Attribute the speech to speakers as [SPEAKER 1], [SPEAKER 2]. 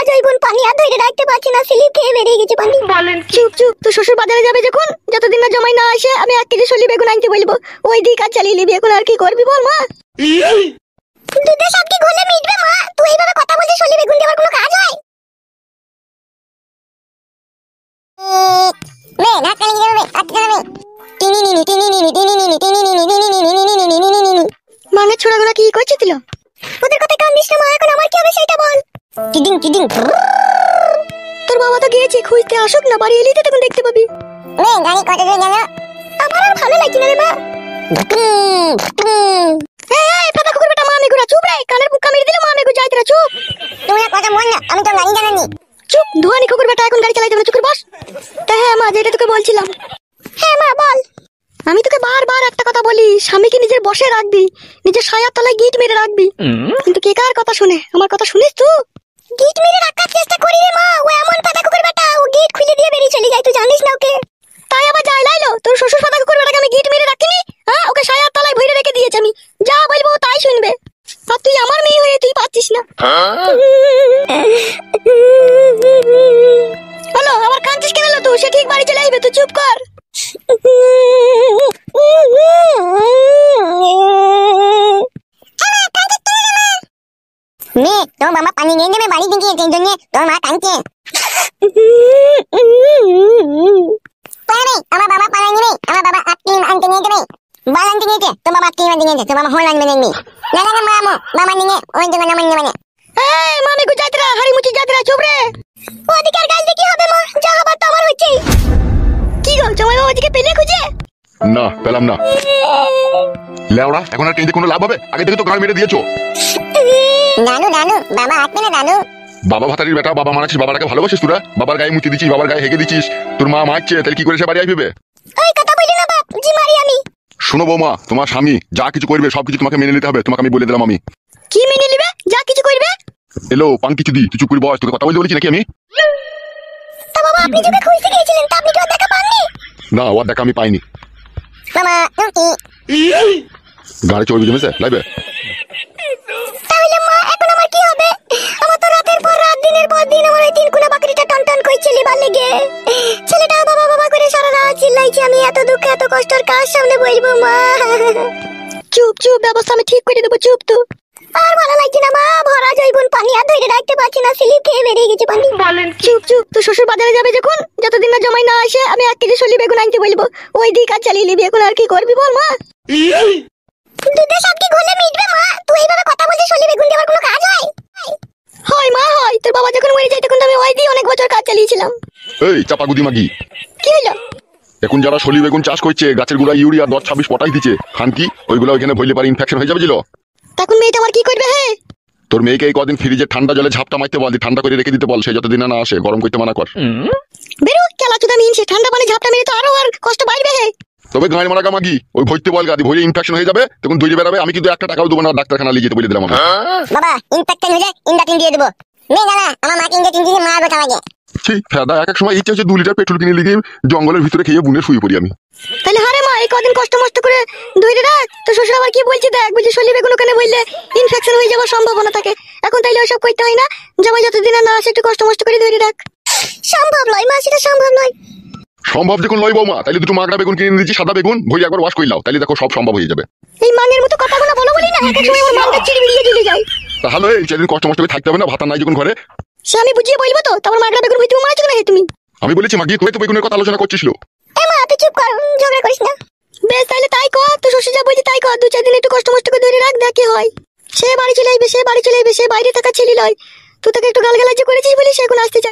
[SPEAKER 1] জৈবন পানি আর ধরে রাখতে পারছি না, স্লিপ খেয়ে বেরিয়ে গেছে পানি।
[SPEAKER 2] বলেন চুপ চুপ, তো শ্বশুর বাজারে যাবে যখন, যতদিন না জমাই না আসে আমি 1 কেজি সলি বেগুন আনতে বলবো, ওই দিক আর চালিয়ে নিবি। এখন আর কি করবি বল মা?
[SPEAKER 1] দুধে সব কি ঘোলে মিটবে মা? তুই এইভাবে কথা বলছিস, সলি বেগুন দিয়ে আবার কোনো কাজ হয়? বে নাক কালি যাবে, হাত চালাবে। টিনি নিনি টিনি নিনি টিনি নিনি টিনি নিনি টিনি নিনি টিনি নিনি টিনি নিনি।
[SPEAKER 2] মানের ছোড়াগুলা কি করছে দিল?
[SPEAKER 1] ওদের কথা কান্দিস না মা, এখন আমার কি হবে সেটা বল। Kidding kidding.
[SPEAKER 2] তোর বাবা তো গিয়েছে, খুঁজতে আসুক না, বাড়ি এলেই তো তখন দেখতে পাবি।
[SPEAKER 1] বে গাড়ি কত দূর গেল? আমার আর ভালো লাগছে না রে মা।
[SPEAKER 2] এই পাতা কুকুর বেটা, মা মেঘুরা চুপ রে, কানের বুক কামিয়ে দিল, মা মেঘু যাইতে না, চুপ।
[SPEAKER 1] তোমরা কথা বল না, আমি তো গাড়ি জানানি।
[SPEAKER 2] চুপ ধোয়ানি কুকুর বেটা, এখন গাড়ি চালাইতে হবে না, চুপ করে বস। তা হ্যাঁ মা, যেটা তোকে বলছিলাম।
[SPEAKER 1] হ্যাঁ মা বল।
[SPEAKER 2] আমি তোকে বারবার একটা কথা বলি, স্বামীকে নিজের বসে রাখবি, নিজের সায়ার তলায় গিট মেরে রাখবি, কিন্তু কে কার কথা শুনে? আমার কথা শুনিস তুই?
[SPEAKER 1] গিট মেরে রাখার চেষ্টা করি রে মা, ও এমন পাতা কুকুর বেটা, ও গিট খুলে দিয়ে বেরিয়ে চলে যায়, তুই জানিস না ওকে?
[SPEAKER 2] তাই আবার যাই লাইলো, তোর শ্বশুর পাতা কুকুর বেটাকে আমি গিট মেরে রাখিনি? হ্যাঁ, ওকে সায়ার তলায় ভরে রেখে দিয়েছি আমি, যা বলবো ও তাই শুনবে। আর তুই আমার মেয়ে হয়ে তুই পাচ্ছিস না। হলো, আবার কাঁদছিস কেন? তুই সে ঠিক বাড়ি চলে আসবে, তুই চুপ কর।
[SPEAKER 1] মেয়ে তোর বাবা পানি নিয়ে নেবে বাড়ি থেকে, সেই জন্য তোর মা কাঁদছে। আমার বাবা পানি নেবে, আমার বাবা আটকিম আনতে নিয়ে যাবে, বল আনতে নিয়েছে, তোর বাবা আটকিম আনতে নিয়েছে, তোর বাবা হল আনবে নেই। না না না মামু, বাবা নিয়ে ওই দোকানে আমার নেবে না।
[SPEAKER 2] এই মামি গো যাত্রা, হাড়ি মুচি যাত্রা, চুপ রে।
[SPEAKER 1] ওদিকে আর গাল কি হবে মা, যা হবার তো আমার হচ্ছে।
[SPEAKER 2] কি গো জামাই বাবা ওদিকে পেলে খুঁজে?
[SPEAKER 3] না পেলাম না। লেওড়া, এখন আর কেঁদে কোনো লাভ হবে? আগে থেকে তো গাড় মেরে দিয়েছো।
[SPEAKER 1] নানু নানু, বাবা আসবে না নানু।
[SPEAKER 3] বাবা ভাতারির বেটা, বাবা মানাচ্ছিস, বাবাটাকে ভালোবাসিস তোরা? বাবার গায়ে মুতি দিচ্ছিস, বাবার গায়ে হেগে দিচ্ছিস, তোর মা মারছে, তাহলে কি করে সে বাড়ি আসবে?
[SPEAKER 1] ওই কথা বলি না বাপ, জি মারি আমি।
[SPEAKER 3] শোনো বৌমা, তোমার স্বামী যা কিছু করবে সবকিছু তোমাকে মেনে নিতে হবে, তোমাকে আমি বলে দিলাম। আমি
[SPEAKER 2] কি মেনে নিবে? যা কিছু করবে।
[SPEAKER 3] এলো পান কিছু দি, তুই চুপ করে বস, তোকে কথা বলতে বলেছি নাকি আমি?
[SPEAKER 1] তা বাবা আপনি যখন খুঁজতে গিয়েছিলেন, তা আপনি কি ওর দেখা পাননি?
[SPEAKER 3] না, ওর দেখা আমি পাইনি।
[SPEAKER 1] মামা তুমি
[SPEAKER 3] গাড়ি চড়বি জমেছে লাইবে।
[SPEAKER 1] তাহলে মা এখন আমার কি হবে? আমার তো রাতের পর রাত, দিনের পর দিন আমার ওই তিন কুনা বাকরিটা টন টন করছে লিবার লেগে। ছেলেটা বাবা বাবা করে সারা রাত চিল্লাইছে, আমি এত দুঃখ এত কষ্টের কাজ সামনে বলবো মা।
[SPEAKER 2] চুপ চুপ, ব্যবস্থা আমি ঠিক করে দেবো, চুপ তো।
[SPEAKER 1] আর ভালো লাগছে না মা, ভরা জৈবন পানি আর ধরে রাখতে পারছি না, স্লিপ খেয়ে বেরিয়ে গেছে পানি।
[SPEAKER 2] বলেন চুপ চুপ, তো শ্বশুর বাজারে যাবে যখন, যতদিন না জমাই না আসে আমি 1 কেজি সলি বেগুন আনতে বলবো, ওই দিক আর চালিয়ে নিবি। এখন আর কি করবি বল মা?
[SPEAKER 1] দুধে সব কি ঘোলে মিটবে মা? তুই এইভাবে কথা বলছিস, সলি বেগুন দিয়ে আবার কোনো কাজ হয়?
[SPEAKER 2] হয় মা হয়, তোর বাবা যখন মরে যায় তখন তো আমি ওই দিয়ে অনেক বছর কাজ চালিয়েছিলাম।
[SPEAKER 3] এই চাপা গুদি মাগি,
[SPEAKER 2] কি হলো?
[SPEAKER 3] এখন যারা সলি বেগুন চাষ করছে, গাছের গোড়া ইউরিয়া 10-26 পটাশ দিচ্ছে, খানকি ওইগুলো ওইখানে ভইলে পারে ইনফেকশন হয়ে যাবে। ছিল
[SPEAKER 2] তখন মেয়েটা আমার কি করবে? হে,
[SPEAKER 3] তোর মেয়েকে এই কদিন ফ্রিজে ঠান্ডা জলে ঝাপটা মারতে বল, ঠান্ডা করে রেখে দিতে বল, সে যতদিন না আসে গরম করতে মানা কর।
[SPEAKER 2] বেরো খেলা চুদা মিনছে, ঠান্ডা পানি ঝাপটা মেরে তো আরো আর কষ্ট বাড়বে। হে,
[SPEAKER 3] তবে গাঁয়ের মারা মাগি ওই ভরতে বল, গাদি ভরে ইনফেকশন হয়ে যাবে, তখন দৌড়ে বেড়াবে। আমি কিন্তু 1 টাকাও দেবো না, ডাক্তারখানা নিয়ে যেতে বলে দিলাম আমি।
[SPEAKER 1] বাবা ইনফেকশন হয়ে যায়, ইনডাটিন দিয়ে দেবো। মেয়ে দাদা আমার মাকে ইনডাটিন দিয়ে মারবো আমাকে।
[SPEAKER 3] সেই ফেদা এক এক সময় ইচ্ছে হচ্ছে 2 লিটার পেট্রোল কিনে লিখে জঙ্গলের ভিতরে খেয়ে বুনে শুয়ে পড়ি আমি।
[SPEAKER 2] তাহলে হারে মা, এই কদিন কষ্ট মষ্ট করে ধরে রাখ। তো শ্বশুর আবার কি বলছে দেখ, বলছে সলি বেগুন ওখানে বললে ইনফেকশন হয়ে যাওয়ার সম্ভাবনা থাকে। এখন তাইলে ওইসব করতে হয় না, জামাই যতদিন না আসে একটু কষ্ট মষ্ট করে ধরে রাখ।
[SPEAKER 1] সম্ভব নয় মা, সেটা সম্ভব নয়।
[SPEAKER 3] সম্ভব যখন লয় বৌমা, তাহলে দুটো মাগড়া বেগুন কিনে দিচ্ছি, সাদা বেগুন ভরে একবার ওয়াশ করে নাও, তাহলে দেখো সব সম্ভব হয়ে যাবে।
[SPEAKER 2] এই মানের মতো কথাগুলো বলো বলি না, এক এক সময় আমার মানটা চিড়ে বেরিয়ে চলে যায়।
[SPEAKER 3] তাহলে এই সেদিন কষ্ট মষ্ট করে থাকতে হবে না, ভাতা নাই যখন ঘরে।
[SPEAKER 2] সে আমি বুঝিয়ে বলবো তো, তারপর মাগড়া বেগুন হইতে মারা চলে হে তুমি।
[SPEAKER 3] আমি বলেছি মাগি, তুই তো বেগুনের কথা আলোচনা করছিস।
[SPEAKER 1] এ মা তুই চুপ কর, ঝগড়া করিস না।
[SPEAKER 2] বেশ তাহলে তাই কর, তো শ্বশুর যা বলছে তাই কর। 2-4 দিন একটু কষ্ট মষ্ট করে ধরে রাখ, দেখ কি হয়। সে বাড়ি চলে আসবে, সে বাড়ি চলে আসবে, সে বাইরে থাকা ছেলে লয়। তুই তাকে একটু গালগালাজি করেছিস বলে সে এখন আসতে চায়।